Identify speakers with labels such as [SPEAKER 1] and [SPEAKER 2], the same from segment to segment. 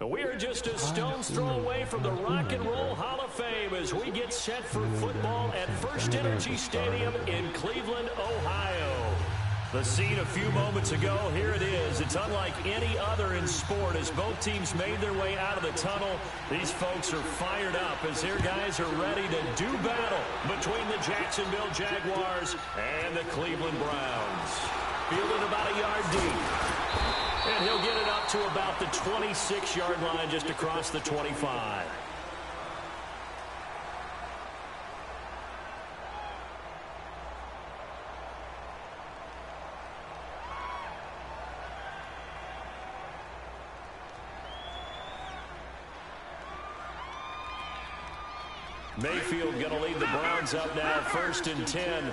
[SPEAKER 1] We are just a stone's throw away from the Rock and Roll Hall of Fame as we get set for football at First Energy Stadium in Cleveland, Ohio. The scene a few moments ago, here it is. It's unlike any other in sport as both teams made their way out of the tunnel. These folks are fired up as their guys are ready to do battle between the Jacksonville Jaguars and the Cleveland Browns. Fielded about a yard deep. And he'll get it up to about the 26-yard line just across the 25. Mayfield going to lead the Browns up now, 1st and 10.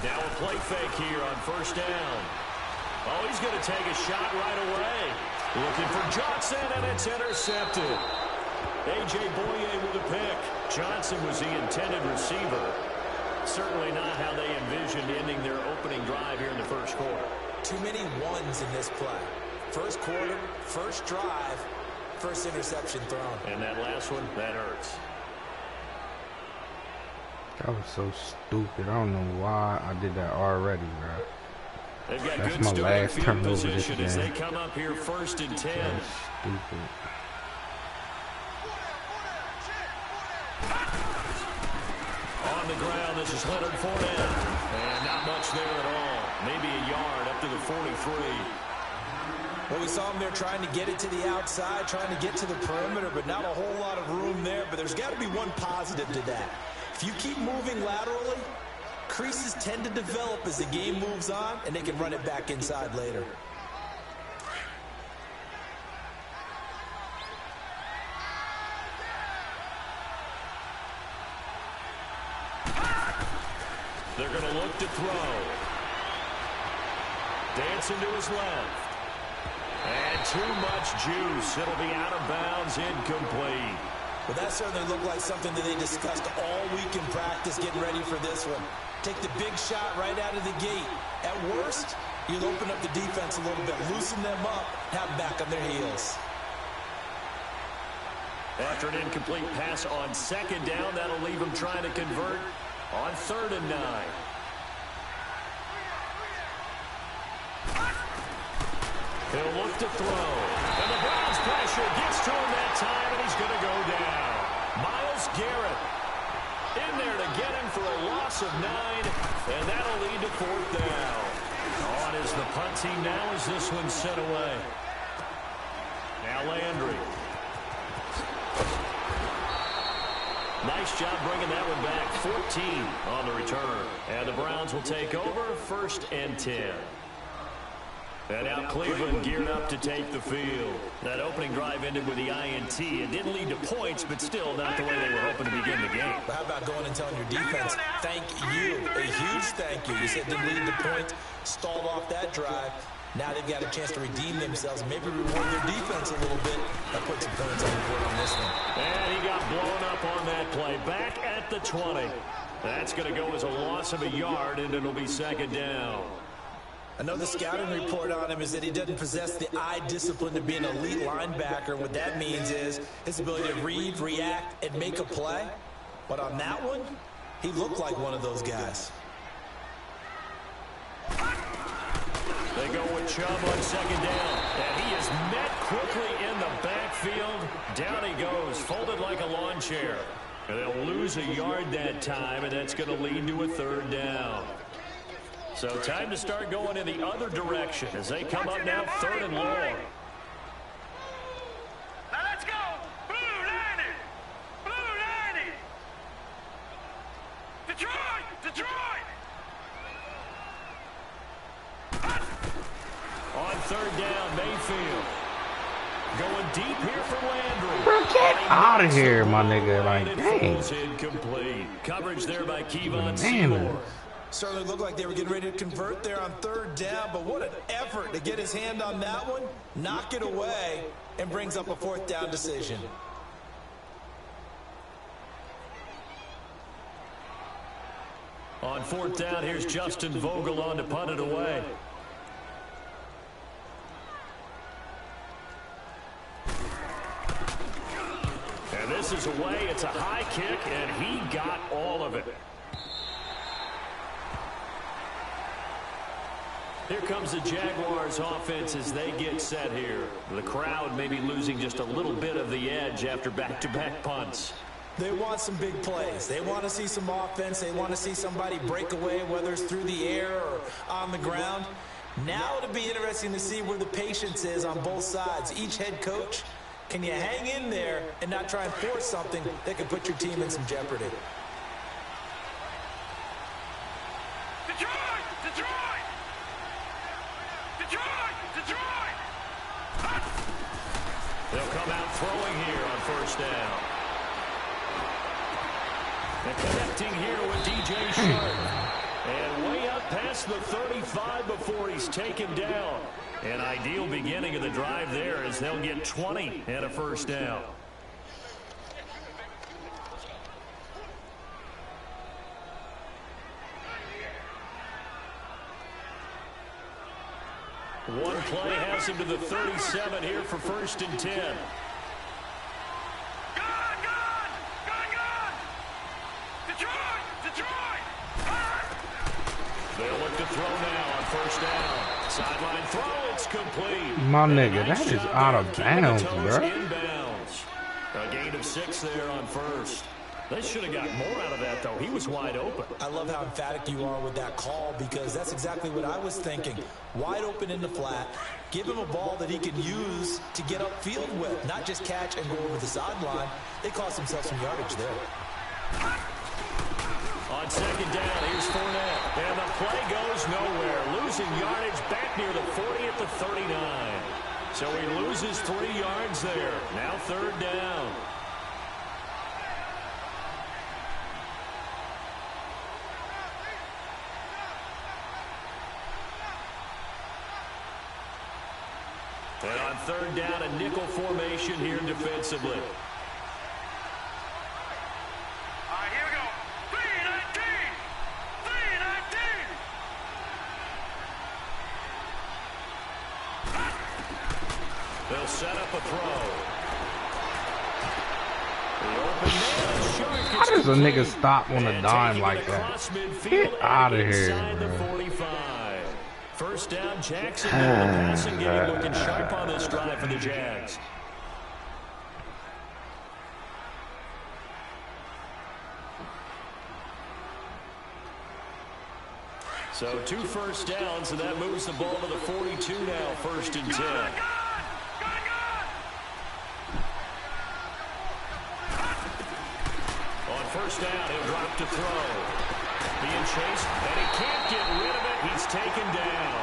[SPEAKER 1] Now a play fake here on 1st down. Oh, he's going to take a shot right away. Looking for Johnson, and it's intercepted. A.J. Boye with a pick. Johnson was the intended receiver. Certainly not how they envisioned ending their opening drive here in the first quarter.
[SPEAKER 2] Too many ones in this play. First quarter, first drive, first interception thrown.
[SPEAKER 1] And that last one, that hurts.
[SPEAKER 3] That was so stupid. I don't know why I did that already, bro.
[SPEAKER 1] They've got
[SPEAKER 3] That's
[SPEAKER 1] good
[SPEAKER 3] my last
[SPEAKER 1] field
[SPEAKER 3] turnover
[SPEAKER 1] position
[SPEAKER 3] this
[SPEAKER 1] as
[SPEAKER 3] game.
[SPEAKER 1] they come up here 1st and 10.
[SPEAKER 3] That's stupid.
[SPEAKER 1] On the ground, this is Leonard Fournette. And not much there at all. Maybe a yard up to the 43.
[SPEAKER 2] Well, we saw him there trying to get it to the outside, trying to get to the perimeter, but not a whole lot of room there. But there's got to be one positive to that. If you keep moving laterally, creases tend to develop as the game moves on, and they can run it back inside later.
[SPEAKER 1] They're going to look to throw. Dancing to his left. And too much juice. It'll be out of bounds, incomplete.
[SPEAKER 2] Well, that certainly looked like something that they discussed all week in practice, getting ready for this one. Take the big shot right out of the gate. At worst, you'll open up the defense a little bit, loosen them up, have them back on their heels.
[SPEAKER 1] After an incomplete pass on 2nd down, that'll leave them trying to convert on 3rd and 9. He'll look to throw. And the Browns pressure gets to him that time, and he's going to go down. Myles Garrett in there to get him for a loss of 9, and that'll lead to 4th down. On is the punt team now as this one's sent away. Now Landry. Nice job bringing that one back. 14 on the return. And the Browns will take over 1st and 10. And now Cleveland geared up to take the field. That opening drive ended with the INT. It didn't lead to points, but still not the way they were hoping to begin the game.
[SPEAKER 2] But how about going and telling your defense, thank you, a huge thank you. You said it didn't lead to points, stalled off that drive. Now they've got a chance to redeem themselves, maybe reward their defense a little bit. That put some points on the board on this one.
[SPEAKER 1] And he got blown up on that play. Back at the 20. That's going to go as a loss of a yard, and it'll be 2nd down.
[SPEAKER 2] Another scouting report on him is that he doesn't possess the eye discipline to be an elite linebacker. What that means is his ability to read, react, and make a play. But on that one, he looked like one of those guys.
[SPEAKER 1] They go with Chubb on 2nd down. And he is met quickly in the backfield. Down he goes, folded like a lawn chair. And they'll lose a yard that time, and that's going to lead to a 3rd down. So time to start going in the other direction as they come up now 3rd and long.
[SPEAKER 4] Now let's go. Blue 90. Blue 90. Detroit. Detroit.
[SPEAKER 1] On 3rd down, Mayfield. Going deep here for Landry.
[SPEAKER 3] Bro, get out of here, my nigga. Like, dang.
[SPEAKER 1] Incomplete. Coverage there by Kevon
[SPEAKER 3] Bananas.
[SPEAKER 1] Seymour.
[SPEAKER 2] Certainly looked like they were getting ready to convert there on 3rd down, but what an effort to get his hand on that one, knock it away, and brings up a 4th down decision.
[SPEAKER 1] On 4th down, here's Justin Vogel on to punt it away. And this is away. It's a high kick, and he got all of it. Here comes the Jaguars offense as they get set here. The crowd may be losing just a little bit of the edge after back-to-back punts.
[SPEAKER 2] They want some big plays. They want to see some offense. They want to see somebody break away, whether it's through the air or on the ground. Now it'll be interesting to see where the patience is on both sides. Each head coach, can you hang in there and not try and force something that could put your team in some jeopardy?
[SPEAKER 4] Detroit! Detroit! Detroit! Detroit!
[SPEAKER 1] They'll come out throwing here on 1st down. And connecting here with DJ Sharp. And way up past the 35 before he's taken down. An ideal beginning of the drive there as they'll get 20 and a 1st down. One play has him to the 37 here for 1st and 10.
[SPEAKER 4] Detroit! Detroit!
[SPEAKER 1] They'll look to throw now on 1st down. Sideline throw, it's complete.
[SPEAKER 3] My nigga, that is out of bounds, bro.
[SPEAKER 1] Inbounds. A gain of 6 there on 1st. They should have got more out of that, though. He was wide open.
[SPEAKER 2] I love how emphatic you are with that call because that's exactly what I was thinking. Wide open in the flat. Give him a ball that he can use to get upfield with, not just catch and go over the sideline. They cost themselves some yardage there.
[SPEAKER 1] On 2nd down, here's Fournette. And the play goes nowhere. Losing yardage back near the 40 at the 39. So he loses 3 yards there. Now 3rd down. And on 3rd down, a nickel formation here defensively.
[SPEAKER 4] All right, here we go. 319! 319!
[SPEAKER 1] They'll set up a throw. The open man, Shark.
[SPEAKER 3] How does a nigga stop on a dime like that? Get out of here,
[SPEAKER 1] the
[SPEAKER 3] bro.
[SPEAKER 1] 45. 1st down, Jackson. The passing game looking sharp on this drive for the Jags. So 2 1st downs, and that moves the ball to the 42 now, 1st and 10. On 1st down, he'll drop to throw. Being chased, and he can't get rid of it. He's taken down.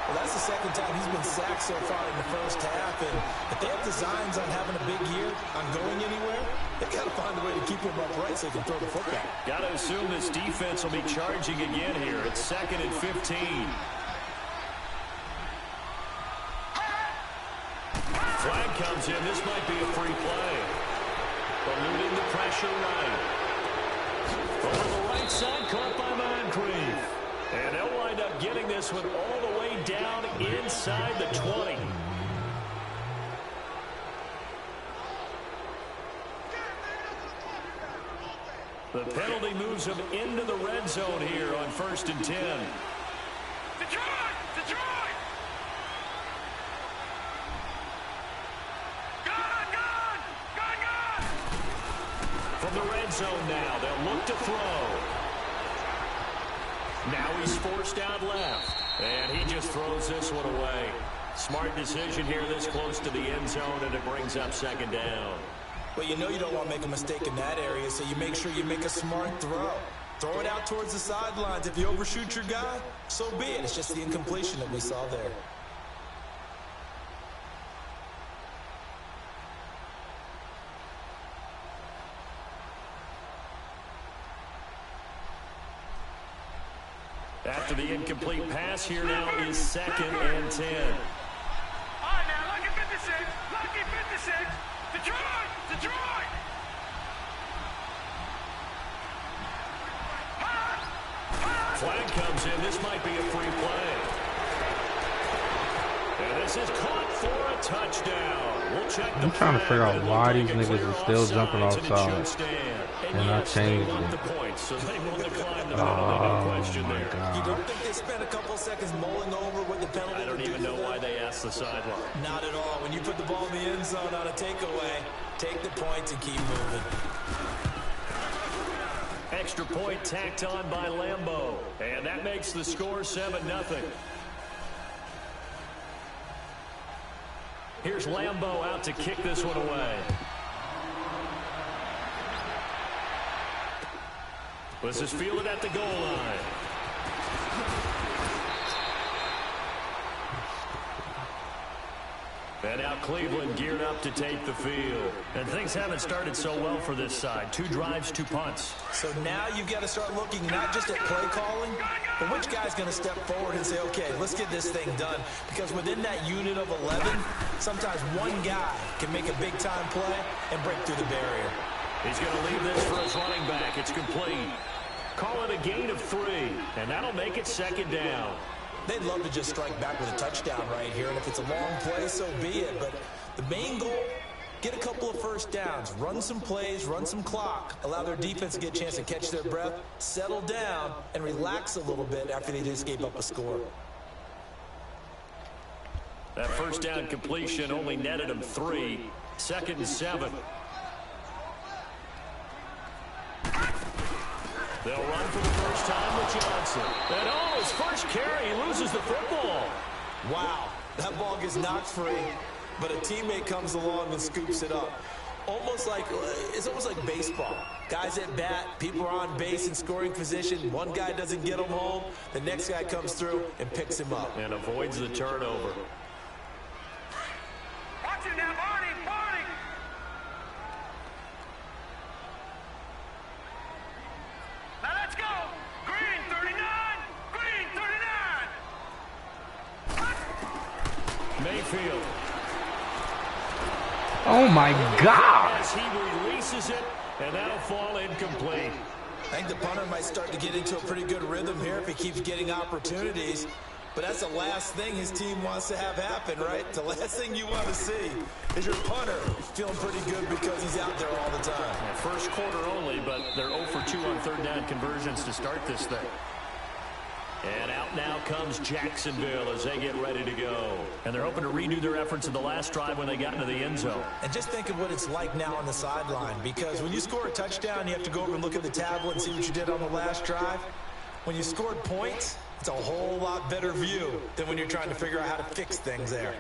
[SPEAKER 2] Well, that's the 2nd time he's been sacked so far in the 1st half. And if they have designs on having a big year, on going anywhere, they've got to find a way to keep him upright so they can throw the football.
[SPEAKER 1] Got to assume this defense will be charging again here. It's 2nd and 15. Flag comes in. This might be a free play. Eluding the pressure right. Over the right side, caught by Moncrief. And they'll wind up getting this one all the way down inside the 20. The penalty moves them into the red zone here on 1st and 10.
[SPEAKER 4] Detroit! Detroit! Gun!
[SPEAKER 1] From the red zone now, they'll look to throw. Now he's forced out left. And he just throws this one away. Smart decision here this close to the end zone, and it brings up 2nd down.
[SPEAKER 2] Well, you know you don't want to make a mistake in that area, so you make sure you make a smart throw. Throw it out towards the sidelines. If you overshoot your guy, so be it. It's just the incompletion that we saw there.
[SPEAKER 1] After the incomplete pass, here now is 2nd and 10.
[SPEAKER 4] All right, now, lucky 56. Lucky 56. Detroit! Detroit!
[SPEAKER 1] flag comes in. This might be a free play. And this is caught for a touchdown. We'll check the
[SPEAKER 3] I'm trying to figure out why these
[SPEAKER 1] niggas
[SPEAKER 3] niggas are still jumping offside. And I changed it.
[SPEAKER 1] The points, so they will decline the penalty, no question there.
[SPEAKER 2] You don't think they spent a couple seconds mulling over what the penalty?
[SPEAKER 1] I don't even know why they asked the sideline.
[SPEAKER 2] Not at all. When you put the ball in the end zone on a takeaway, take the points and keep moving.
[SPEAKER 1] Extra point tacked on by Lambeau. And that makes the score 7-0. Here's Lambeau out to kick this one away. This is fielded at the goal line. And now Cleveland geared up to take the field. And things haven't started so well for this side. 2 drives, 2 punts.
[SPEAKER 2] So now you've got to start looking not just at play calling, but which guy's going to step forward and say, okay, let's get this thing done. Because within that unit of 11, sometimes one guy can make a big-time play and break through the barrier.
[SPEAKER 1] He's going to leave this for his running back. It's complete. Call it a gain of 3, and that'll make it 2nd down.
[SPEAKER 2] They'd love to just strike back with a touchdown right here, and if it's a long play, so be it. But the main goal, get a couple of first downs, run some plays, run some clock, allow their defense to get a chance to catch their breath, settle down, and relax a little bit after they just gave up a score.
[SPEAKER 1] That first down completion only netted him 3. 2nd and 7. They'll run for the first time with Johnson. And his first carry, he loses the football.
[SPEAKER 2] Wow, that ball gets knocked free, but a teammate comes along and scoops it up. It's almost like baseball. Guys at bat, people are on base in scoring position. One guy doesn't get him home. The next guy comes through and picks him up.
[SPEAKER 1] And avoids the turnover.
[SPEAKER 4] Watch it now, Barney. Now let's go. Green 39. Green 39.
[SPEAKER 1] Mayfield.
[SPEAKER 3] Oh my God!
[SPEAKER 1] As he releases it, and that'll fall incomplete.
[SPEAKER 2] I think the punter might start to get into a pretty good rhythm here if he keeps getting opportunities. But that's the last thing his team wants to have happen, right? The last thing you want to see is your punter feeling pretty good because he's out there all the time.
[SPEAKER 1] Yeah, first quarter only, but they're 0 for 2 on 3rd down conversions to start this thing. And out now comes Jacksonville as they get ready to go. And they're hoping to redo their efforts in the last drive when they got into the end zone.
[SPEAKER 2] And just think of what it's like now on the sideline, because when you score a touchdown, you have to go over and look at the tablet and see what you did on the last drive. When you scored points, it's a whole lot better view than when you're trying to figure out how to fix things there.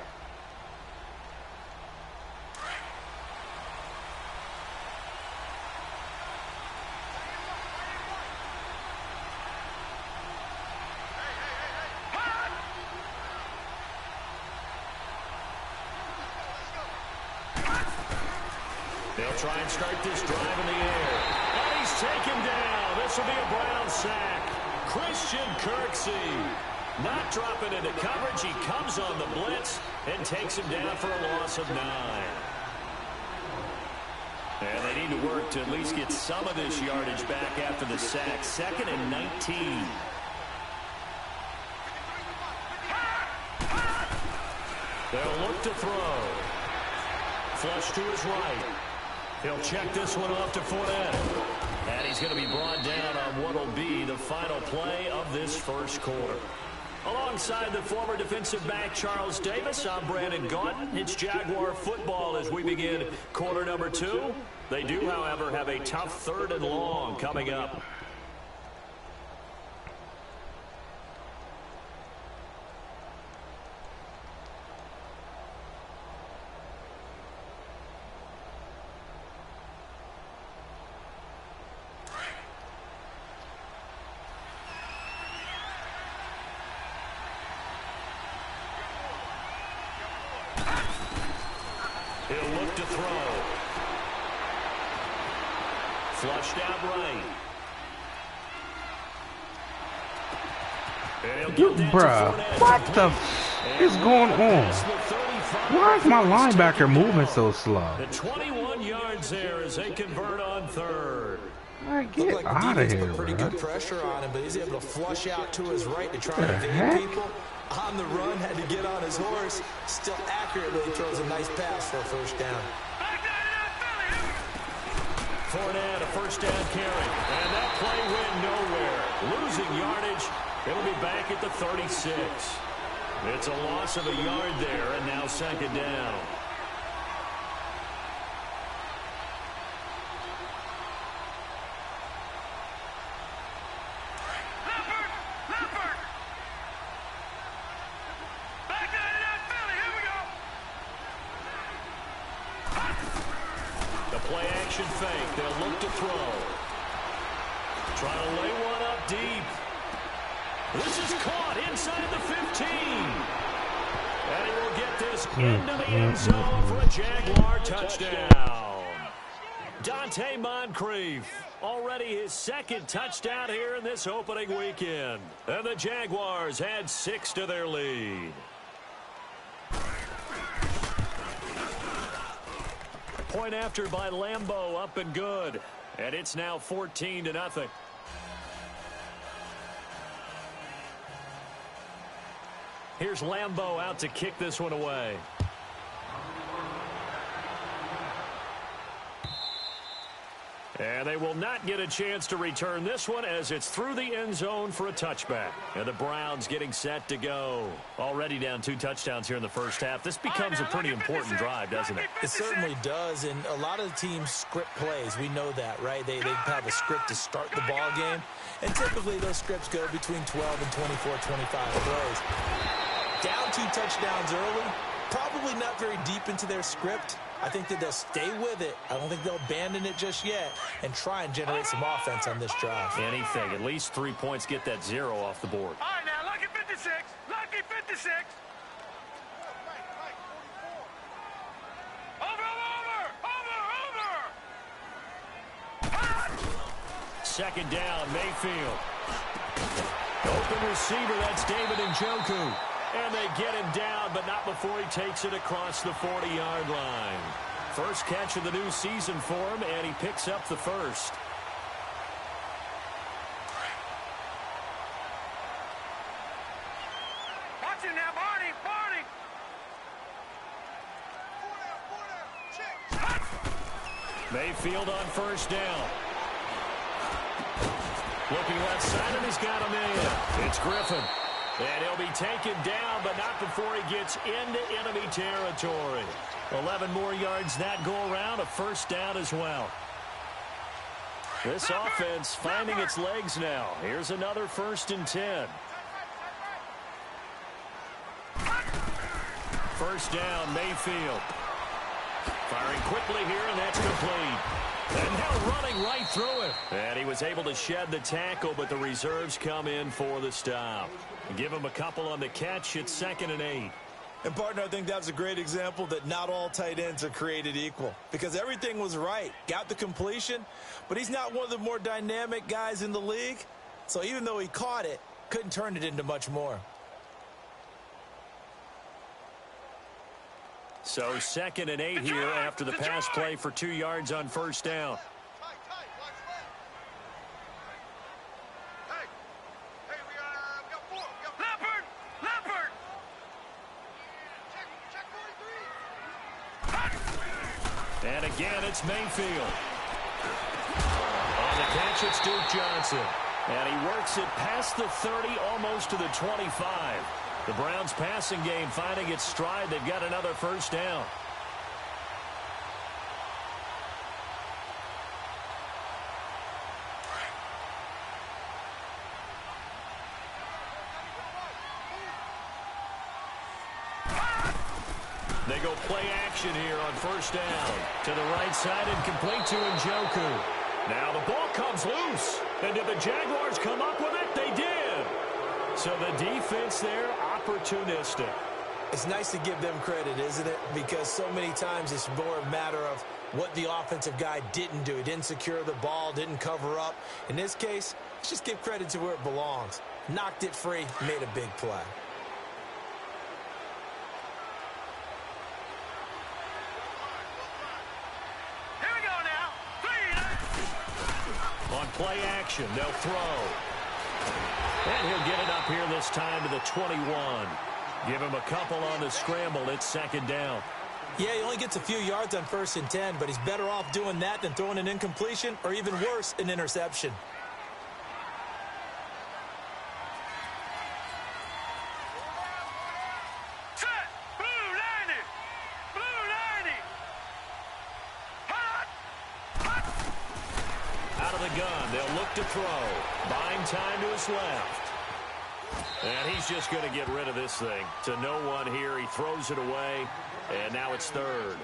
[SPEAKER 1] They'll try and start this drive in the air. And he's taken down. This will be a Brown sack. Christian Kirksey not dropping into coverage. He comes on the blitz and takes him down for a loss of 9. And they need to work to at least get some of this yardage back after the sack. 2nd and 19. They'll look to throw. Flush to his right. He'll check this one off to Fournette. And he's going to be brought down on what will be the final play of this first quarter. Alongside the former defensive back Charles Davis, I'm Brandon Gaunton. It's Jaguar football as we begin quarter number 2. They do, however, have a tough 3rd and long coming up. He'll look to throw. Flushed out right.
[SPEAKER 3] Bruh, what the is going on? Why is my linebacker moving so slow?
[SPEAKER 1] The 21 yards there as they convert on 3rd.
[SPEAKER 3] Like,
[SPEAKER 2] Looked
[SPEAKER 3] get
[SPEAKER 2] like the
[SPEAKER 3] out of
[SPEAKER 2] defense
[SPEAKER 3] here,
[SPEAKER 2] put pretty
[SPEAKER 3] bro.
[SPEAKER 2] good pressure on him, but he's able to flush out to his right to try and evade
[SPEAKER 3] heck?
[SPEAKER 2] people. On the run, had to get on his horse. Still accurately throws a nice pass for a first down.
[SPEAKER 1] Fournette, a first down carry. And that play went nowhere. Losing yardage. It'll be back at the 36. It's a loss of a yard there, and now second down. Play-action fake. They'll look to throw. Trying to lay one up deep. This is caught inside the 15. And he will get this into the end zone for a Jaguar touchdown. Dante Moncrief, already his second touchdown here in this opening weekend. And the Jaguars add 6 to their lead. Point after by Lambeau, up and good. And it's now 14-0. Here's Lambeau out to kick this one away. And they will not get a chance to return this one as it's through the end zone for a touchback. And the Browns getting set to go. Already down 2 touchdowns here in the first half. This becomes a pretty important drive, doesn't it?
[SPEAKER 2] It certainly does, and a lot of the teams script plays. We know that, right? They have a script to start the ball game, and typically those scripts go between 12 and 24, 25 plays. Down 2 touchdowns early, probably not very deep into their script. I think that they'll stay with it. I don't think they'll abandon it just yet and try and generate some offense on this drive.
[SPEAKER 1] Anything. At least 3 points, get that 0 off the board.
[SPEAKER 4] All right, now, lucky 56. Lucky 56. Over.
[SPEAKER 1] Second down, Mayfield. Open receiver, that's David Njoku. And they get him down, but not before he takes it across the 40-yard line. First catch of the new season for him, and he picks up the first.
[SPEAKER 4] Watch it now, Barney.
[SPEAKER 1] Mayfield on first down. Looking left side, and he's got a man. It's Griffin. And he'll be taken down, but not before he gets into enemy territory. 11 more yards that go around, a first down as well. This offense finding its legs now. Here's another 1st and 10. First down, Mayfield. Firing quickly here, and that's complete. And now running right through it. And he was able to shed the tackle, but the reserves come in for the stop. Give him a couple on the catch. It's 2nd and 8.
[SPEAKER 2] And, partner, I think that's a great example that not all tight ends are created equal. Because everything was right. Got the completion, but he's not one of the more dynamic guys in the league. So even though he caught it, couldn't turn it into much more.
[SPEAKER 1] So 2nd and 8 here after the pass play for 2 yards on first down. And again, it's Mayfield. On the catch, it's Duke Johnson. And he works it past the 30, almost to the 25. The Browns passing game finding its stride. They've got another first down. They go play action here on first down. To the right side and complete to Njoku. Now the ball comes loose. And did the Jaguars come up with it? They did. So the defense there, opportunistic.
[SPEAKER 2] It's nice to give them credit, isn't it? Because so many times it's more a matter of what the offensive guy didn't do. He didn't secure the ball, didn't cover up. In this case, let's just give credit to where it belongs. Knocked it free, made a big play.
[SPEAKER 1] On play action, they'll throw. And he'll get it up here this time to the 21. Give him a couple on the scramble. It's second down.
[SPEAKER 2] Yeah, he only gets a few yards on 1st and 10, but he's better off doing that than throwing an incompletion or even worse, an interception.
[SPEAKER 1] Out of the gun, they'll look to throw. Buying time to his left. And he's just going to get rid of this thing. To no one here, he throws it away, and now it's third.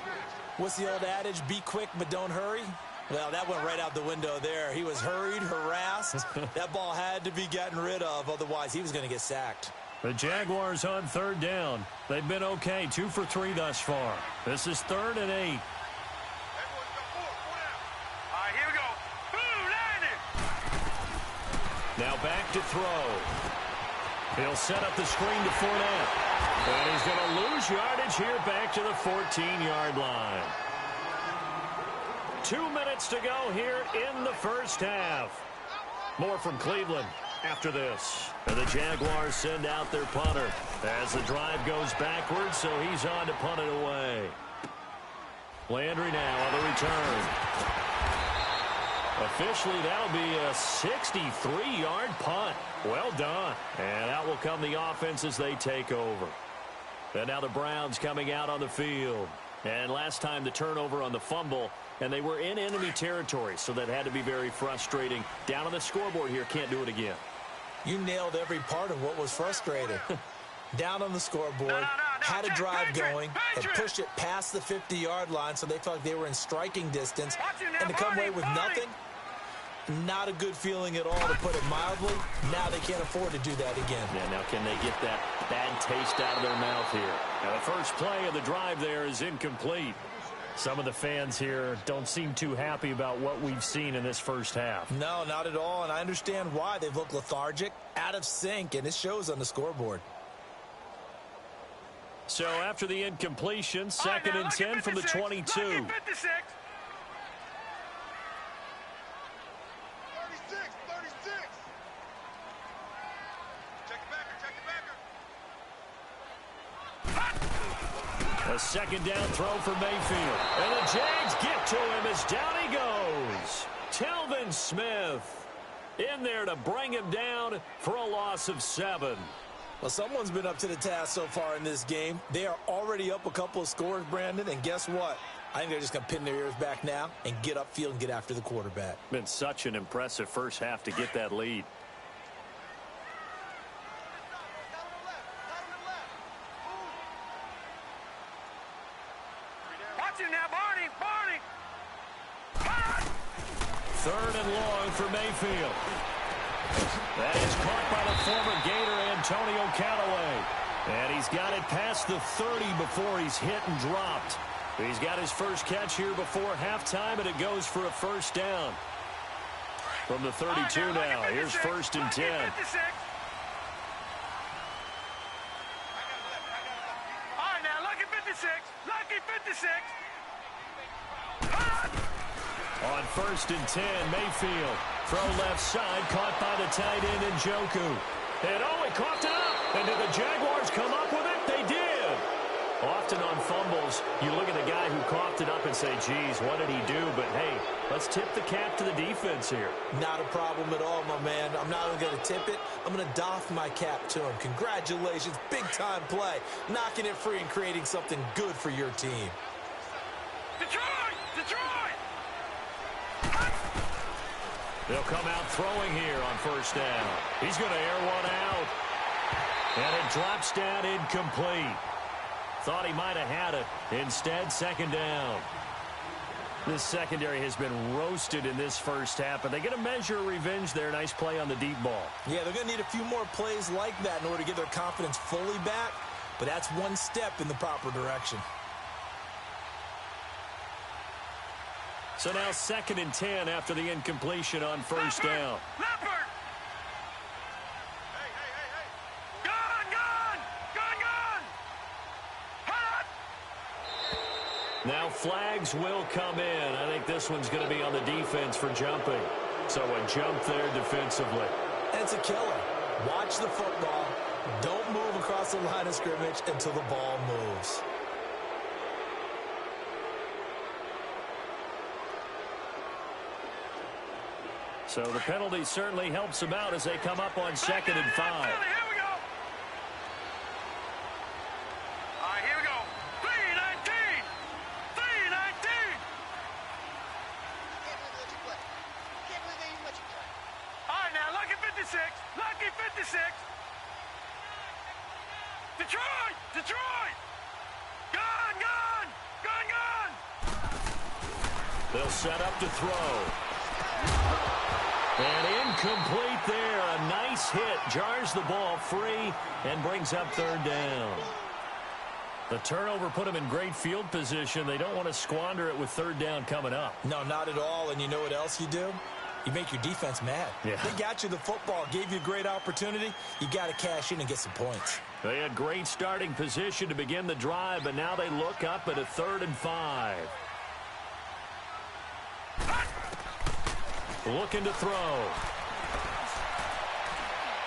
[SPEAKER 2] What's the old adage, be quick but don't hurry? Well, that went right out the window there. He was hurried, harassed. That ball had to be gotten rid of, otherwise he was going to get sacked.
[SPEAKER 1] The Jaguars on third down. They've been okay, 2 for 3 thus far. This is 3rd and 8. Now back to throw. He'll set up the screen to Fournette. And he's going to lose yardage here back to the 14-yard line. 2 minutes to go here in the first half. More from Cleveland after this. And the Jaguars send out their punter as the drive goes backwards, so he's on to punt it away. Landry now on the return. Officially, that'll be a 63-yard punt. Well done. And out will come the offense as they take over. And now the Browns coming out on the field. And last time the turnover on the fumble, and they were in enemy territory, so that had to be very frustrating. Down on the scoreboard here, can't do it again.
[SPEAKER 2] You nailed every part of what was frustrating. Down on the scoreboard, had a drive going, and pushed it past the 50-yard line, so they felt like they were in striking distance. And to come away with nothing, not a good feeling at all, to put it mildly. Now they can't afford to do that again.
[SPEAKER 1] Yeah, now can they get that bad taste out of their mouth here? Now the first play of the drive there is incomplete. Some of the fans here don't seem too happy about what we've seen in this first half.
[SPEAKER 2] No, not at all, and I understand why. They've looked lethargic, out of sync, and it shows on the scoreboard.
[SPEAKER 1] So after the incompletion, 2nd and 10 from the 22. A second down throw for Mayfield. And the Jags get to him as down he goes. Telvin Smith in there to bring him down for a loss of 7.
[SPEAKER 2] Well, someone's been up to the task so far in this game. They are already up a couple of scores, Brandon, and guess what? I think they're just going to pin their ears back now and get upfield and get after the quarterback.
[SPEAKER 1] Been such an impressive first half to get that lead.
[SPEAKER 4] Watch him now, Barney!
[SPEAKER 1] 3rd and long for Mayfield. That is caught by the former Gator, Antonio Callaway. And he's got it past the 30 before he's hit and dropped. He's got his first catch here before halftime, and it goes for a first down. From the 32 now, here's 1st and 10.
[SPEAKER 4] All right, now, lucky 56. Lucky 56.
[SPEAKER 1] On 1st and 10, Mayfield. Throw left side, caught by the tight end Njoku. And he coughed it up. And did the Jaguars come up with it? They did. Often on fumbles, you look at the guy who coughed it up and say, geez, what did he do? But, hey, let's tip the cap to the defense here.
[SPEAKER 2] Not a problem at all, my man. I'm not only going to tip it, I'm going to doff my cap to him. Congratulations, big-time play. Knocking it free and creating something good for your team.
[SPEAKER 4] Detroit! Detroit!
[SPEAKER 1] They'll come out throwing here on 1st down. He's going to air one out. And it drops down incomplete. Thought he might have had it. Instead, 2nd down. This secondary has been roasted in this first half, but they get a measure of revenge there. Nice play on the deep ball.
[SPEAKER 2] Yeah, they're going to need a few more plays like that in order to get their confidence fully back, but that's one step in the proper direction.
[SPEAKER 1] So now 2nd and 10 after the incompletion on 1st down.
[SPEAKER 4] Leopard!
[SPEAKER 1] Now flags will come in. I think this one's going to be on the defense for jumping. So a jump there defensively.
[SPEAKER 2] And it's a killer. Watch the football. Don't move across the line of scrimmage until the ball moves.
[SPEAKER 1] So the penalty certainly helps them out as they come up on 2nd and 5.
[SPEAKER 4] Here we go. All right, here we go. 3-19. 3-19.
[SPEAKER 5] Can't believe they even let you play.
[SPEAKER 4] All right, now, lucky 56. Lucky 56. Detroit! Detroit! Gone, gone! Gone, gone!
[SPEAKER 1] They'll set up to throw. And incomplete there. A nice hit. Jars the ball free and brings up 3rd down. The turnover put them in great field position. They don't want to squander it with 3rd down coming up.
[SPEAKER 2] No, not at all. And you know what else you do? You make your defense mad.
[SPEAKER 1] Yeah.
[SPEAKER 2] They got you the football, gave you a great opportunity. You got to cash in and get some points.
[SPEAKER 1] They had great starting position to begin the drive, but now they look up at a 3rd and 5. Looking to throw.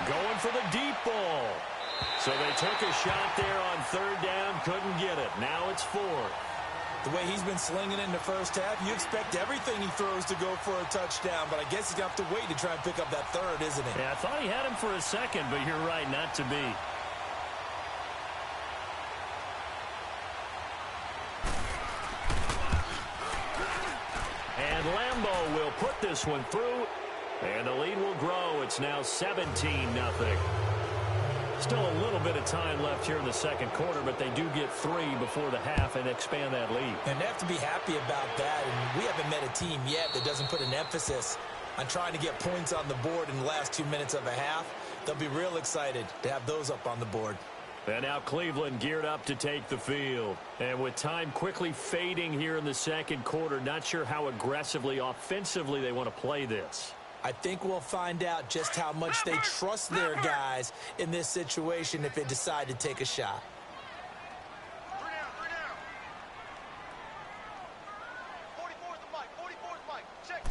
[SPEAKER 1] Going for the deep ball. So they took a shot there on 3rd down, couldn't get it. Now it's 4th.
[SPEAKER 2] The way he's been slinging it in the first half, you expect everything he throws to go for a touchdown, but I guess he's going to have to wait to try and pick up that 3rd, isn't he?
[SPEAKER 1] Yeah, I thought he had him for a second, but you're right, not to be. And Lambeau will put this one through, and the lead will grow. It's now 17-0. Still a little bit of time left here in the 2nd quarter, but they do get 3 before the half and expand that lead.
[SPEAKER 2] And they have to be happy about that, and we haven't met a team yet that doesn't put an emphasis on trying to get points on the board in the last 2 minutes of a half. They'll be real excited to have those up on the board.
[SPEAKER 1] And now Cleveland geared up to take the field. And with time quickly fading here in the 2nd quarter, not sure how aggressively, offensively they want to play this.
[SPEAKER 2] I think we'll find out just how much they trust their guys in this situation if they decide to take a shot.
[SPEAKER 5] 3 down, 3 down. 44's the mic, 44's mic. Check.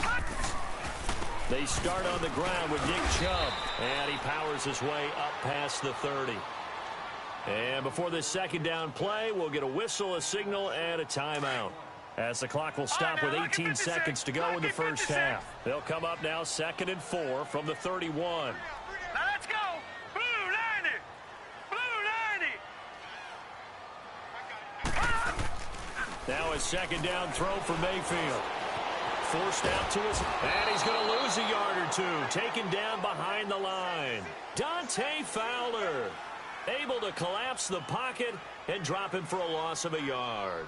[SPEAKER 1] They start on the ground with Nick Chubb. And he powers his way up past the 30. And before this 2nd down play, we'll get a whistle, a signal, and a timeout. As the clock will stop with 18 seconds to go in the first half. They'll come up now 2nd and 4 from the 31.
[SPEAKER 4] Now let's go. Blue 90. Blue 90.
[SPEAKER 1] Now a 2nd down throw for Mayfield. Forced out to his, and he's going to lose a yard or 2. Taken down behind the line. Dante Fowler able to collapse the pocket and drop him for a loss of a yard.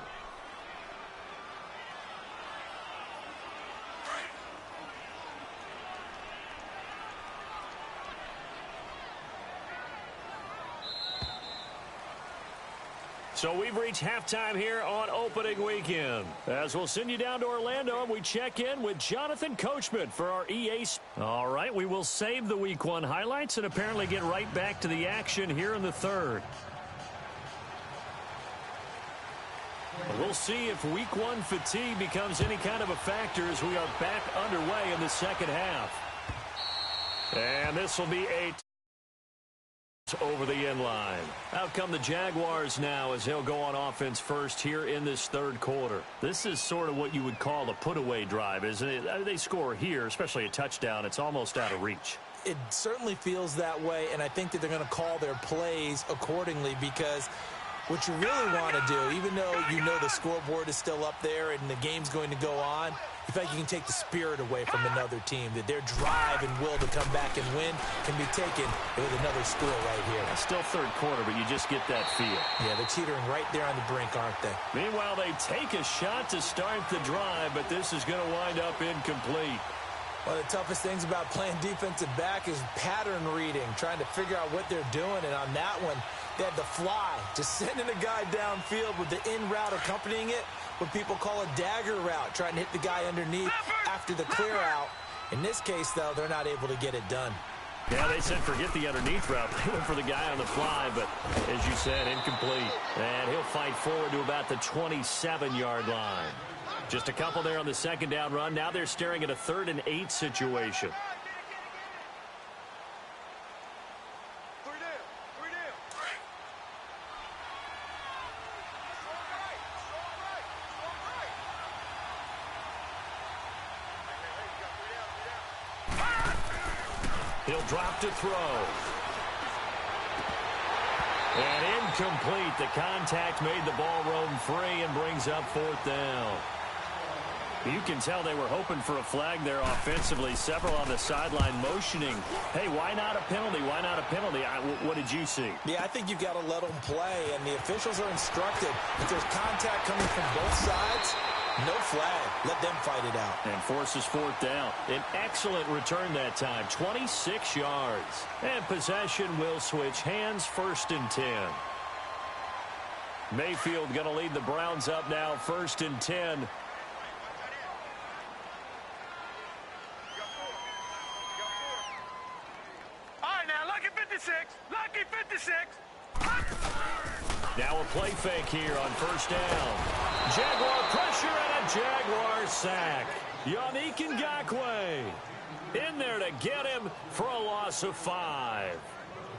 [SPEAKER 1] So we've reached halftime here on opening weekend. As we'll send you down to Orlando, and we check in with Jonathan Coachman for our EA. All right, we will save the Week 1 highlights and apparently get right back to the action here in the 3rd. We'll see if Week 1 fatigue becomes any kind of a factor as we are back underway in the 2nd half. And this will be a over the end line. Out come the Jaguars now as they'll go on offense first here in this 3rd quarter. This is sort of what you would call a put-away drive, isn't it? They score here, especially a touchdown. It's almost out of reach.
[SPEAKER 2] It certainly feels that way, and I think that they're going to call their plays accordingly because what you really want to do, even though you know the scoreboard is still up there and the game's going to go on, you feel like you can take the spirit away from another team, that their drive and will to come back and win can be taken with another score right here.
[SPEAKER 1] It's still 3rd quarter, but you just get that feel.
[SPEAKER 2] Yeah, they're teetering right there on the brink, aren't they?
[SPEAKER 1] Meanwhile, they take a shot to start the drive, but this is going to wind up incomplete.
[SPEAKER 2] One of the toughest things about playing defensive back is pattern reading, trying to figure out what they're doing. And on that one, they had the fly, just sending a guy downfield with the in route accompanying it, what people call a dagger route, trying to hit the guy underneath after the clear out. In this case, though, they're not able to get it done.
[SPEAKER 1] Yeah, they said forget the underneath route. They went for the guy on the fly, but as you said, incomplete. And he'll fight forward to about the 27-yard line. Just a couple there on the second down run. Now they're staring at a 3rd and 8 situation. He'll drop to throw. And incomplete. The contact made the ball roam free and brings up 4th down. You can tell they were hoping for a flag there offensively. Several on the sideline motioning. Hey, why not a penalty? Why not a penalty? What did you see?
[SPEAKER 2] Yeah, I think you've got to let them play, and the officials are instructed. If there's contact coming from both sides, no flag. Let them fight it out.
[SPEAKER 1] And forces 4th down. An excellent return that time. 26 yards. And possession will switch hands, 1st and 10. Mayfield going to lead the Browns up now, 1st and 10.
[SPEAKER 4] Lucky 56.
[SPEAKER 1] Now a play fake here on 1st down. Jaguar pressure and a Jaguar sack. Yannick Ngakoue in there to get him for a loss of 5.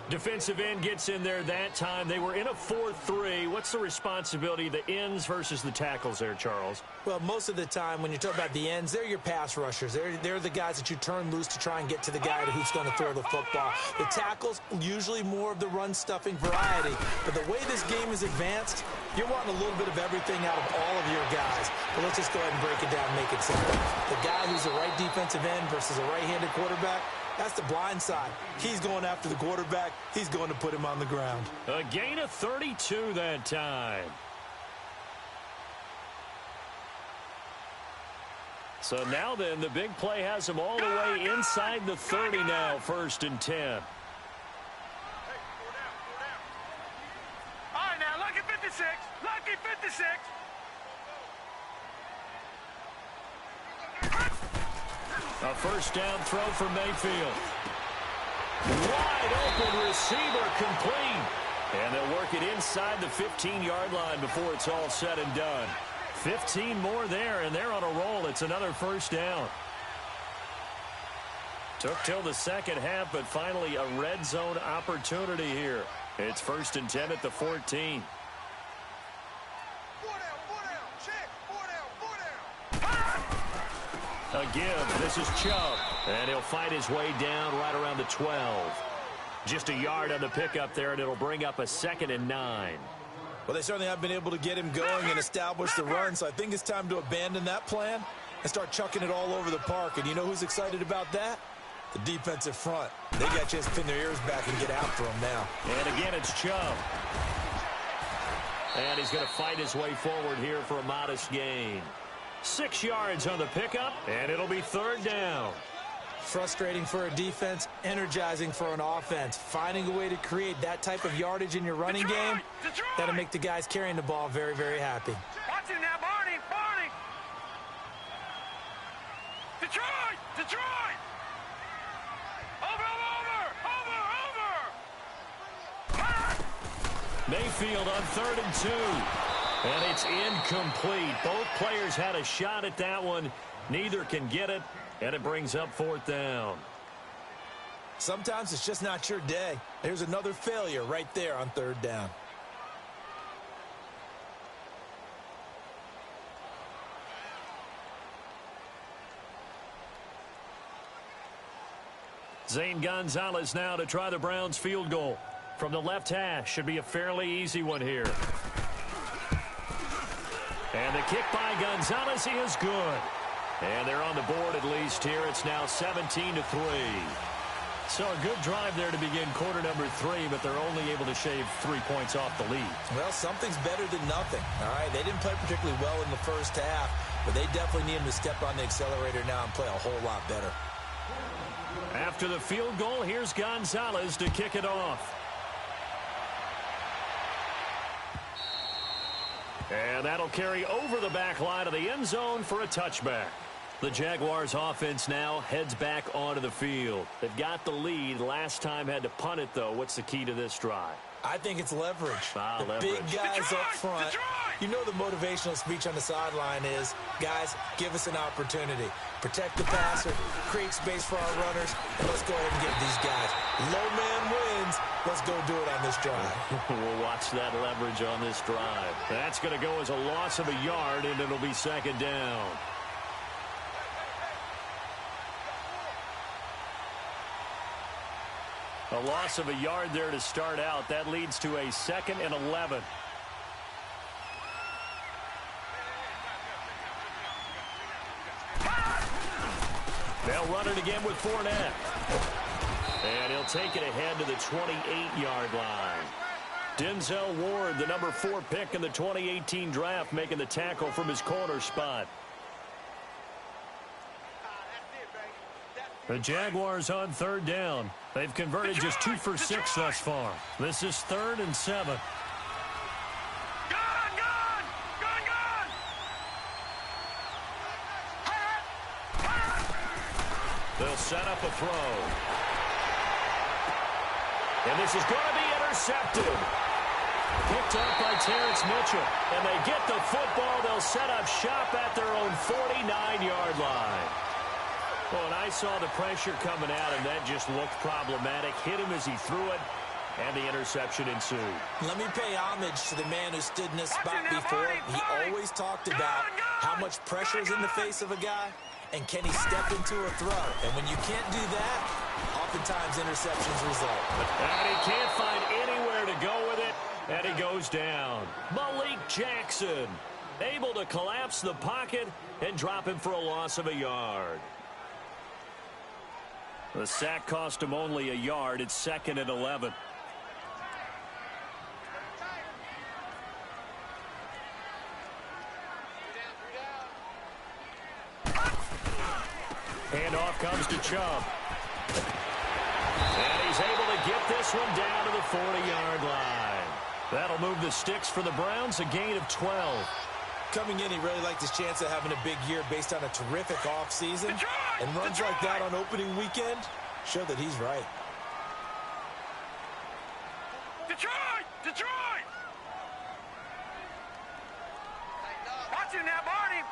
[SPEAKER 1] Defensive end gets in there that time. They were in a 4-3. What's the responsibility of the ends versus the tackles there, Charles?
[SPEAKER 2] Well, most of the time when you talk about the ends, they're your pass rushers. They're the guys that you turn loose to try and get to the guy who's going to throw the football. The tackles, usually more of the run-stuffing variety. But the way this game is advanced, you're wanting a little bit of everything out of all of your guys. But let's just go ahead and break it down and make it simple. The guy who's the right defensive end versus a right-handed quarterback, that's the blind side. He's going after the quarterback. He's going to put him on the ground.
[SPEAKER 1] A gain of 32 that time. So now then, the big play has him all the way inside the 30 now, 1st and 10.
[SPEAKER 4] All right, now, lucky 56. Lucky 56.
[SPEAKER 1] A 1st down throw for Mayfield. Wide open receiver complete. And they'll work it inside the 15-yard line before it's all said and done. 15 more there, and they're on a roll. It's another 1st down. Took till the second half, but finally a red zone opportunity here. It's 1st and 10 at the 14. A give. This is Chubb. And he'll fight his way down right around the 12. Just a yard on the pickup there, and it'll bring up a 2nd and 9.
[SPEAKER 2] Well, they certainly have been able to get him going and establish the run, so I think it's time to abandon that plan and start chucking it all over the park. And you know who's excited about that? The defensive front. They got a chance to pin their ears back and get after him now.
[SPEAKER 1] And again, it's Chubb. And he's going to fight his way forward here for a modest gain. 6 yards on the pickup, and it'll be 3rd down.
[SPEAKER 2] Frustrating for a defense, energizing for an offense. Finding a way to create that type of yardage in your running game, that'll make the guys carrying the ball very, very happy.
[SPEAKER 4] Watch it now, Barney. Barney. Detroit. Detroit. Over.
[SPEAKER 1] Mayfield on 3rd and 2. And it's incomplete. Both players had a shot at that one. Neither can get it, and it brings up 4th down.
[SPEAKER 2] Sometimes it's just not your day. There's another failure right there on 3rd down.
[SPEAKER 1] Zane Gonzalez now to try the Browns field goal. From the left hash, should be a fairly easy one here. And the kick by Gonzalez is good. And they're on the board at least here. It's now 17-3. So a good drive there to begin quarter number 3, but they're only able to shave 3 points off the lead.
[SPEAKER 2] Well, something's better than nothing. All right, they didn't play particularly well in the first half, but they definitely need him to step on the accelerator now and play a whole lot better.
[SPEAKER 1] After the field goal, here's Gonzalez to kick it off. And that'll carry over the back line of the end zone for a touchback. The Jaguars offense now heads back onto the field. They've got the lead. Last time had to punt it, though. What's the key to this drive?
[SPEAKER 2] I think it's leverage. The
[SPEAKER 1] leverage.
[SPEAKER 2] big guys up front. You know the motivational speech on the sideline is, guys, give us an opportunity. Protect the passer, create space for our runners, and let's go ahead and get these guys. Low man wins. Let's go do it on this drive.
[SPEAKER 1] We'll watch that leverage on this drive. That's going to go as a loss of a yard, and it'll be second down. A loss of a yard there to start out. That leads to a 2nd and 11. They'll run it again with Fournette. And he'll take it ahead to the 28-yard line. Denzel Ward, the number 4 pick in the 2018 draft, making the tackle from his corner spot. The Jaguars on 3rd down. They've converted just 2 for 6 thus far. This is 3rd and 7. They'll set up a throw. And this is going to be intercepted. Picked up by Terrence Mitchell. And they get the football. They'll set up shop at their own 49-yard line. Well, and I saw the pressure coming out, and that just looked problematic. Hit him as he threw it, and the interception ensued.
[SPEAKER 2] Let me pay homage to the man who stood in this spot before. He always talked about how much pressure is in the face of a guy, and can he step into a throw? And when you can't do that, oftentimes interceptions result.
[SPEAKER 1] And he can't find anywhere to go with it, and he goes down. Malik Jackson able to collapse the pocket and drop him for a loss of a yard. The sack cost him only a yard. It's 2nd and 11. Handoff comes to Chubb. And he's able to get this one down to the 40-yard line. That'll move the sticks for the Browns, a gain of 12.
[SPEAKER 2] Coming in, he really liked his chance of having a big year based on a terrific offseason. And runs like that on opening weekend show that he's right.
[SPEAKER 4] Detroit! Detroit! Watch him now, Barney!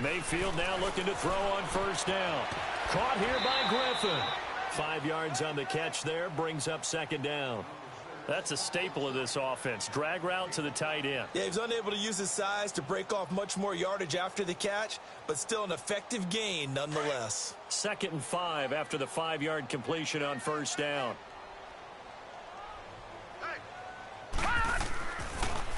[SPEAKER 1] Mayfield now looking to throw on 1st down. Caught here by Griffin. 5 yards on the catch there, brings up 2nd down. That's a staple of this offense. Drag route to the tight end.
[SPEAKER 2] Yeah, he was unable to use his size to break off much more yardage after the catch, but still an effective gain nonetheless.
[SPEAKER 1] 2nd and 5 after the 5-yard completion on 1st down.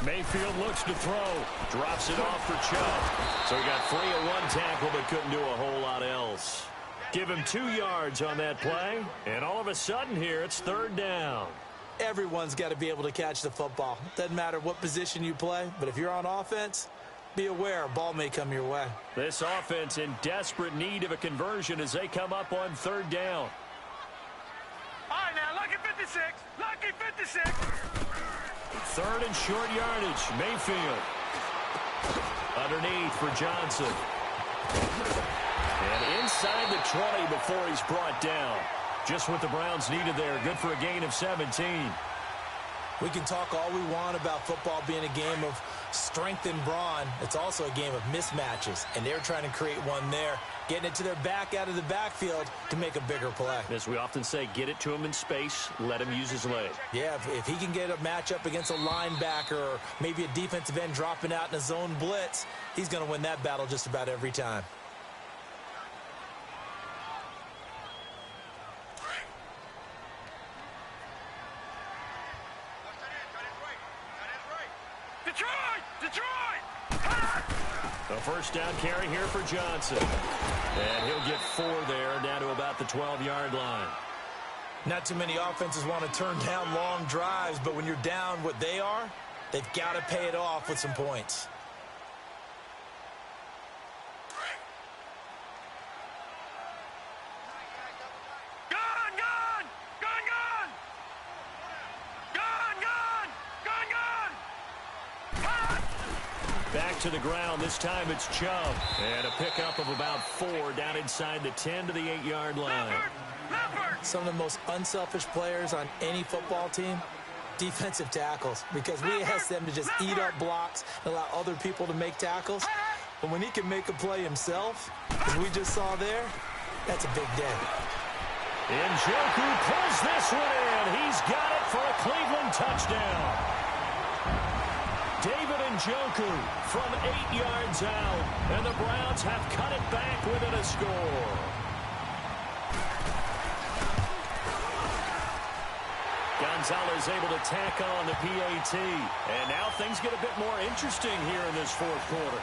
[SPEAKER 1] Mayfield looks to throw. Drops it off for Chubb. So he got free of 1 tackle but couldn't do a whole lot else. Give him 2 yards on that play. And all of a sudden here, it's 3rd down.
[SPEAKER 2] Everyone's got to be able to catch the football. Doesn't matter what position you play, but if you're on offense, be aware a ball may come your way.
[SPEAKER 1] This offense in desperate need of a conversion as they come up on 3rd down.
[SPEAKER 4] All right, now, lucky 56. Lucky 56.
[SPEAKER 1] 3rd and short yardage. Mayfield. Underneath for Johnson. And inside the 20 before he's brought down. Just what the Browns needed there. Good for a gain of 17.
[SPEAKER 2] We can talk all we want about football being a game of strength and brawn. It's also a game of mismatches, and they're trying to create one there, getting it to their back out of the backfield to make a bigger play.
[SPEAKER 1] As we often say, get it to him in space, let him use his leg.
[SPEAKER 2] Yeah, if he can get a matchup against a linebacker or maybe a defensive end dropping out in a zone blitz, he's going to win that battle just about every time.
[SPEAKER 1] A 1st down carry here for Johnson. And he'll get 4 there, down to about the 12-yard line.
[SPEAKER 2] Not too many offenses want to turn down long drives, but when you're down what they are, they've got to pay it off with some points.
[SPEAKER 1] Back to the ground. This time it's Chubb. And a pickup of about 4 down inside the 10 to the 8-yard line.
[SPEAKER 4] Leopard!
[SPEAKER 2] Some of the most unselfish players on any football team, defensive tackles, because we ask them to just eat up blocks and allow other people to make tackles. But when he can make a play himself, as we just saw there, that's a big day.
[SPEAKER 1] Njoku pulls this one in. He's got it for a Cleveland touchdown. David Njoku from 8 yards out, and the Browns have cut it back within a score. Gonzalez able to tack on the PAT, and now things get a bit more interesting here in this fourth quarter.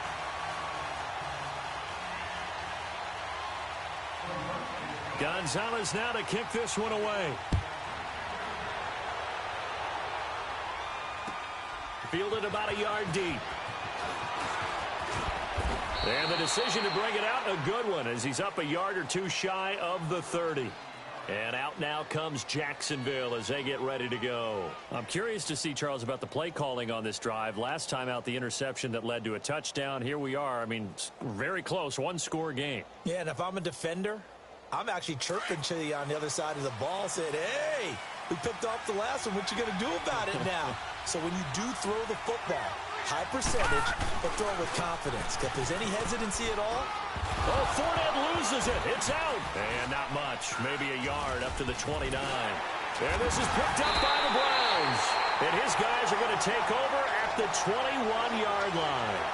[SPEAKER 1] Gonzalez now to kick this one away. Fielded about a yard deep. And the decision to bring it out, a good one, as he's up a yard or two shy of the 30. And out now comes Jacksonville as they get ready to go. I'm curious to see, Charles, about the play calling on this drive. Last time out, the interception that led to a touchdown. Here we are. I mean, very close, one-score game.
[SPEAKER 2] Yeah, and if I'm a defender, I'm actually chirping to you on the other side of the ball, saying, hey, we picked off the last one. What you going to do about it now? So when you do throw the football, high percentage, but throw it with confidence. If there's any hesitancy at all.
[SPEAKER 1] Oh, Fournette loses it. It's out. And not much. Maybe a yard up to the 29. And this is picked up by the Browns. And his guys are going to take over at the 21-yard line.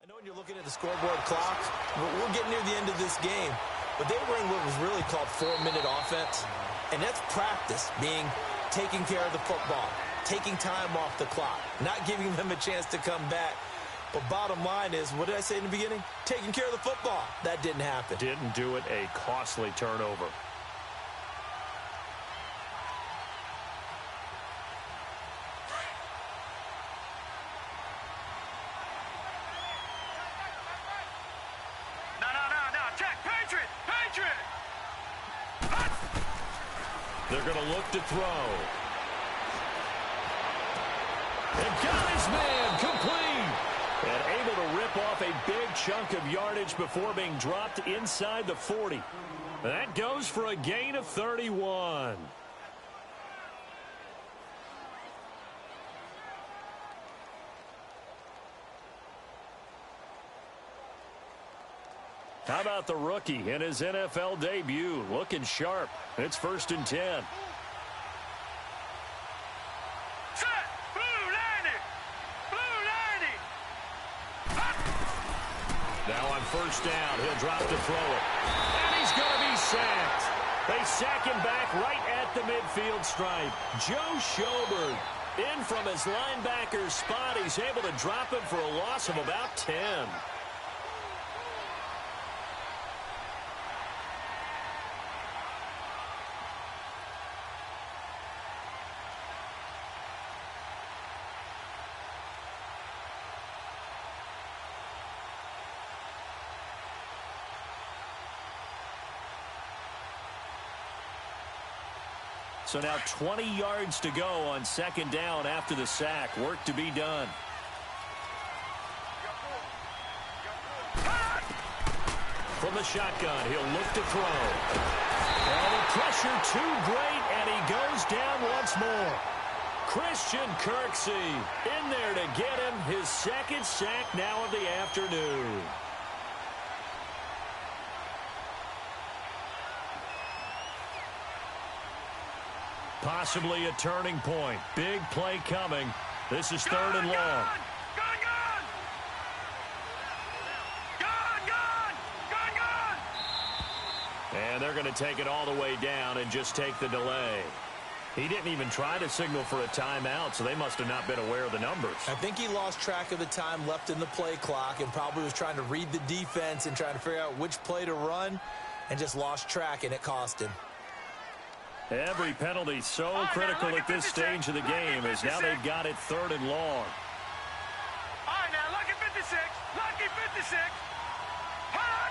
[SPEAKER 2] I know when you're looking at the scoreboard clock, we're getting near the end of this game. But they were in what was really called 4-minute offense. And that's practice, being taking care of the football, taking time off the clock, not giving them a chance to come back. But bottom line is, what did I say in the beginning? Taking care of the football. That didn't happen.
[SPEAKER 1] Didn't do it, a costly turnover. They're going to look to throw. And got his man complete. And able to rip off a big chunk of yardage before being dropped inside the 40. That goes for a gain of 31. How about the rookie in his NFL debut? Looking sharp. It's 1st and 10.
[SPEAKER 4] Set! Blue landing! Blue landing!
[SPEAKER 1] Now on 1st down, he'll drop to throw it. And he's going to be sacked. They sack him back right at the midfield stripe. Joe Schobert in from his linebacker spot. He's able to drop him for a loss of about 10. So now 20 yards to go on 2nd down after the sack. Work to be done. From the shotgun, he'll look to throw. And the pressure too great, and he goes down once more. Christian Kirksey in there to get him his 2nd sack now of the afternoon. Possibly a turning point. Big play coming. This is 3rd and long. And they're going to take it all the way down and just take the delay. He didn't even try to signal for a timeout, so they must have not been aware of the numbers.
[SPEAKER 2] I think he lost track of the time left in the play clock and probably was trying to read the defense and trying to figure out which play to run and just lost track, and it cost him.
[SPEAKER 1] Every penalty so critical at this stage of the game, as now they've got it 3rd and long.
[SPEAKER 4] All right, now, lucky 56. Lucky 56. Hot.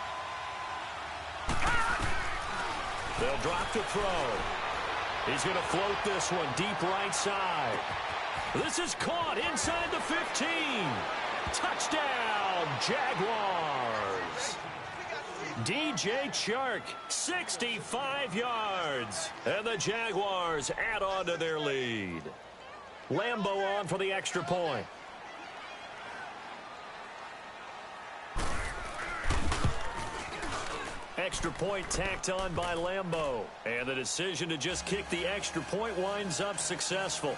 [SPEAKER 4] Hot.
[SPEAKER 1] They'll drop to throw. He's going to float this one deep right side. This is caught inside the 15. Touchdown, Jaguars. DJ Chark, 65 yards. And the Jaguars add on to their lead. Lambo on for the extra point. Extra point tacked on by Lambo. And the decision to just kick the extra point winds up successful.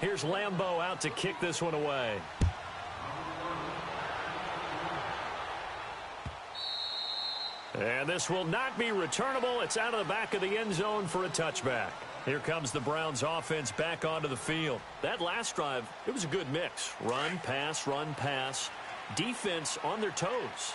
[SPEAKER 1] Here's Lambo out to kick this one away. And this will not be returnable. It's out of the back of the end zone for a touchback. Here comes the Browns offense back onto the field. That last drive, it was a good mix. Run, pass, defense on their toes.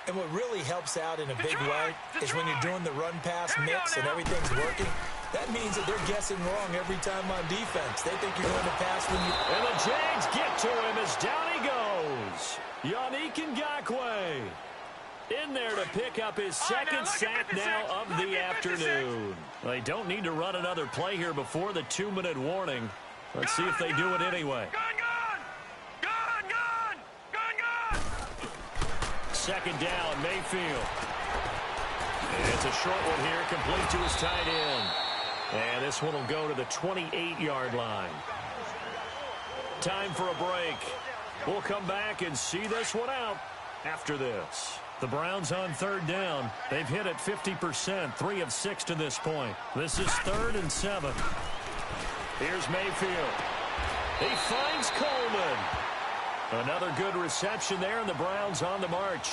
[SPEAKER 2] And what really helps out in a big way is when you're doing the run-pass mix and everything's working, that means that they're guessing wrong every time on defense. They think you're going to pass when you...
[SPEAKER 1] And the Jags get to him as down he goes. Yannick Ngakoue in there to pick up his second sack now of the afternoon. They don't need to run another play here before the 2-minute warning. Let's see if they do it anyway. Second down, Mayfield. And it's a short one here, complete to his tight end. And this one will go to the 28-yard line. Time for a break. We'll come back and see this one out after this. The Browns on third down. They've hit it 50%, 3 of 6 to this point. This is 3rd and 7. Here's Mayfield. He finds Coleman. Another good reception there, and the Browns on the march.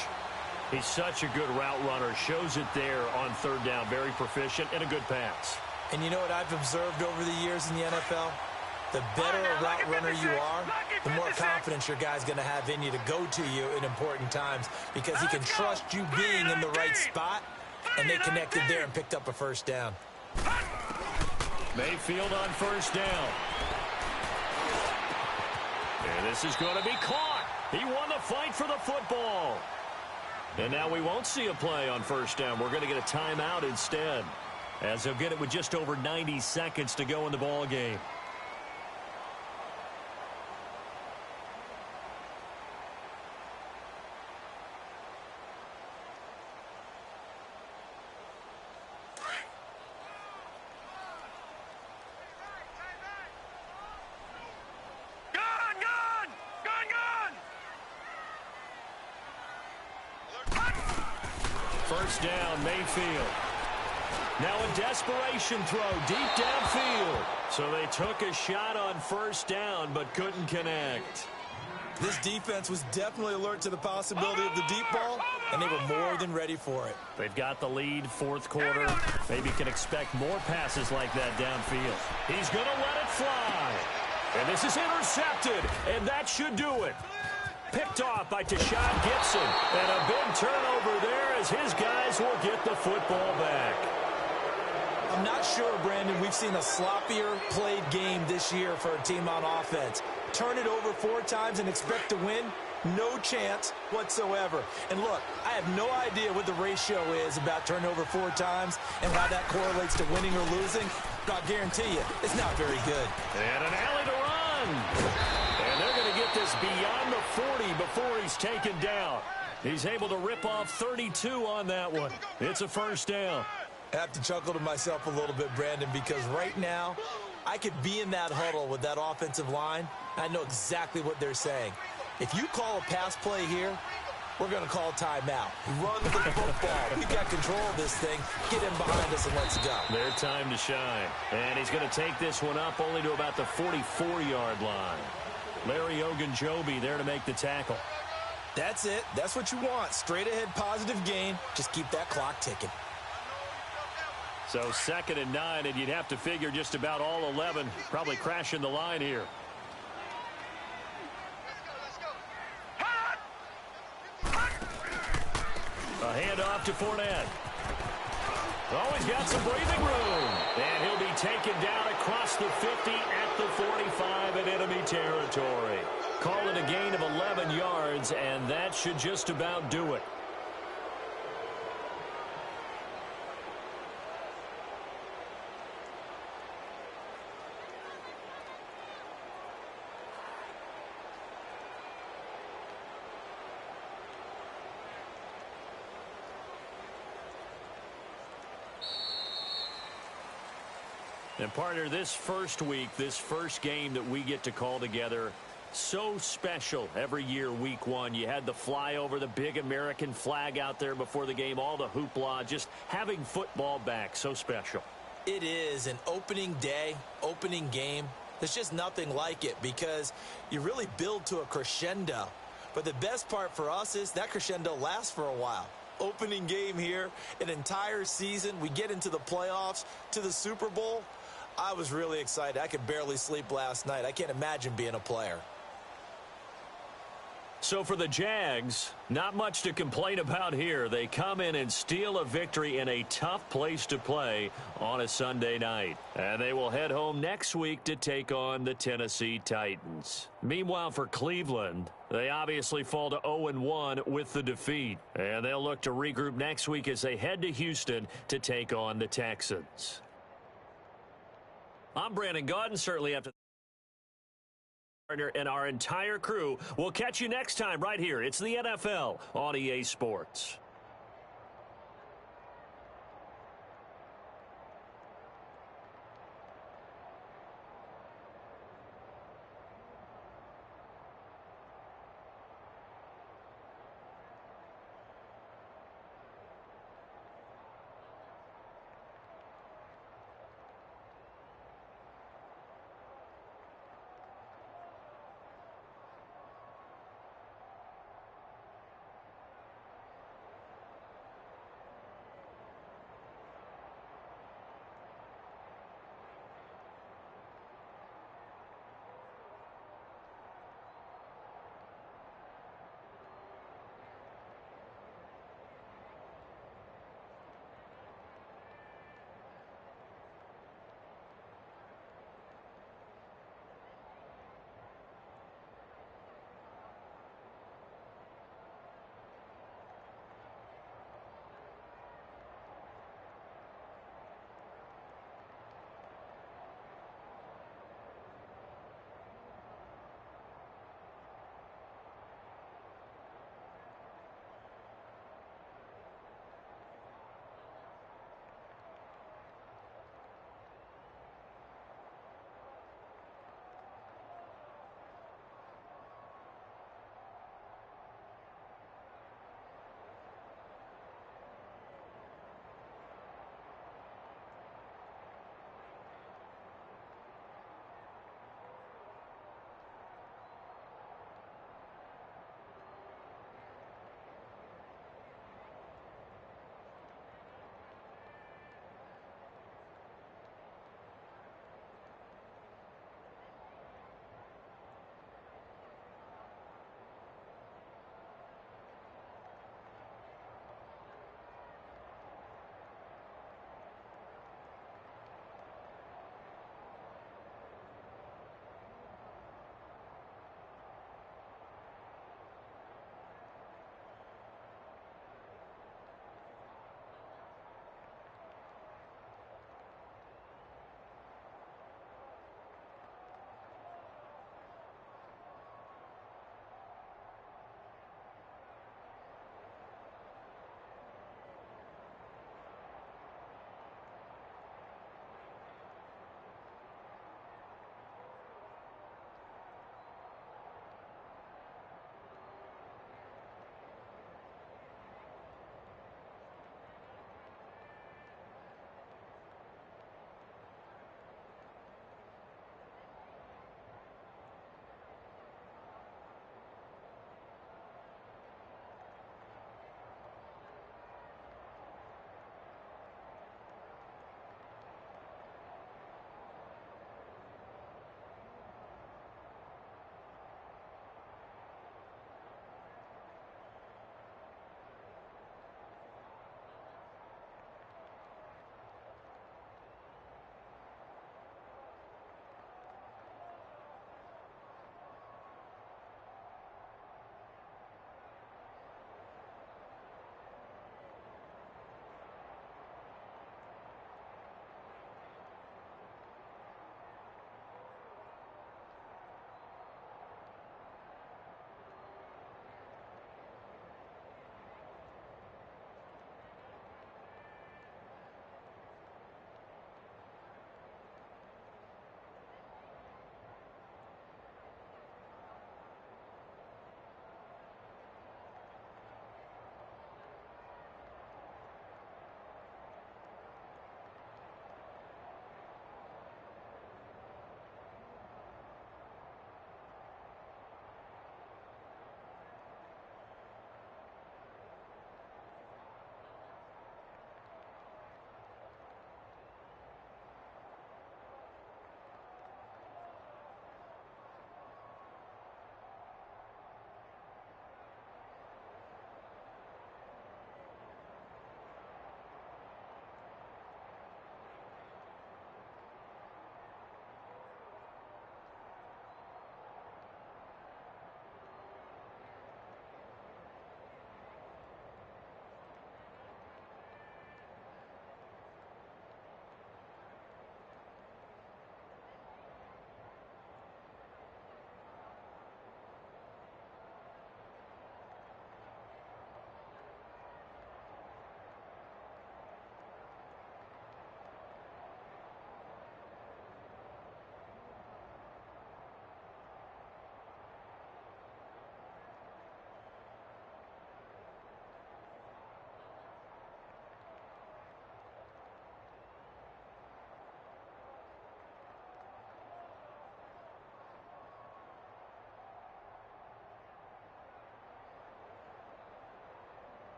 [SPEAKER 1] He's such a good route runner. Shows it there on third down. Very proficient and a good pass.
[SPEAKER 2] And you know what I've observed over the years in the NFL? The better a route runner you are, the more confidence your guy's going to have in you to go to you in important times because he can trust you being in the right spot, and they connected there and picked up a first down.
[SPEAKER 1] Mayfield on first down. And this is going to be caught. He won the fight for the football. And now we won't see a play on first down. We're going to get a timeout instead, as they'll get it with just over 90 seconds to go in the ball game. First down, Mayfield. Now a desperation throw deep downfield. So they took a shot on first down but couldn't connect.
[SPEAKER 2] This defense was definitely alert to the possibility of the deep ball, and they were more than ready for it.
[SPEAKER 1] They've got the lead, fourth quarter. Maybe can expect more passes like that downfield. He's going to let it fly. And this is intercepted, and that should do it. Picked off by Tashawn Gibson. And a big turnover there as his guys will get the football back.
[SPEAKER 2] I'm not sure, Brandon, we've seen a sloppier played game this year for a team on offense. Turn it over 4 times and expect to win? No chance whatsoever. And look, I have no idea what the ratio is about turnover 4 times and how that correlates to winning or losing. But I'll guarantee you, it's not very good.
[SPEAKER 1] And an alley to run. And they're going to get this beyond the 40 before he's taken down. He's able to rip off 32 on that one. It's a first down.
[SPEAKER 2] I have to chuckle to myself a little bit, Brandon, because right now I could be in that huddle with that offensive line. I know exactly what they're saying. If you call a pass play here, we're going to call timeout. Run the football. We've got control of this thing. Get in behind us and let's go.
[SPEAKER 1] Their time to shine. And he's going to take this one up only to about the 44-yard line. Larry Ogunjobi there to make the tackle.
[SPEAKER 2] That's it. That's what you want. Straight ahead positive gain. Just keep that clock ticking.
[SPEAKER 1] So 2nd and 9, and you'd have to figure just about all 11 probably crashing the line here. A handoff to Fournette. Oh, he's got some breathing room. And he'll be taken down across the 50 at the 45 in enemy territory. Call it a gain of 11 yards, and that should just about do it. And partner, this first week, this first game that we get to call together, so special every year, week one. You had the flyover, the big American flag out there before the game, all the hoopla, just having football back, so special.
[SPEAKER 2] It is an opening day, opening game. There's just nothing like it because you really build to a crescendo. But the best part for us is that crescendo lasts for a while. Opening game here, an entire season. We get into the playoffs, to the Super Bowl. I was really excited. I could barely sleep last night. I can't imagine being a player.
[SPEAKER 1] So for the Jags, not much to complain about here. They come in and steal a victory in a tough place to play on a Sunday night. And they will head home next week to take on the Tennessee Titans. Meanwhile, for Cleveland, they obviously fall to 0-1 with the defeat. And they'll look to regroup next week as they head to Houston to take on the Texans. I'm Brandon Gaudin, certainly after and our entire crew. We'll catch you next time right here. It's the NFL on EA Sports.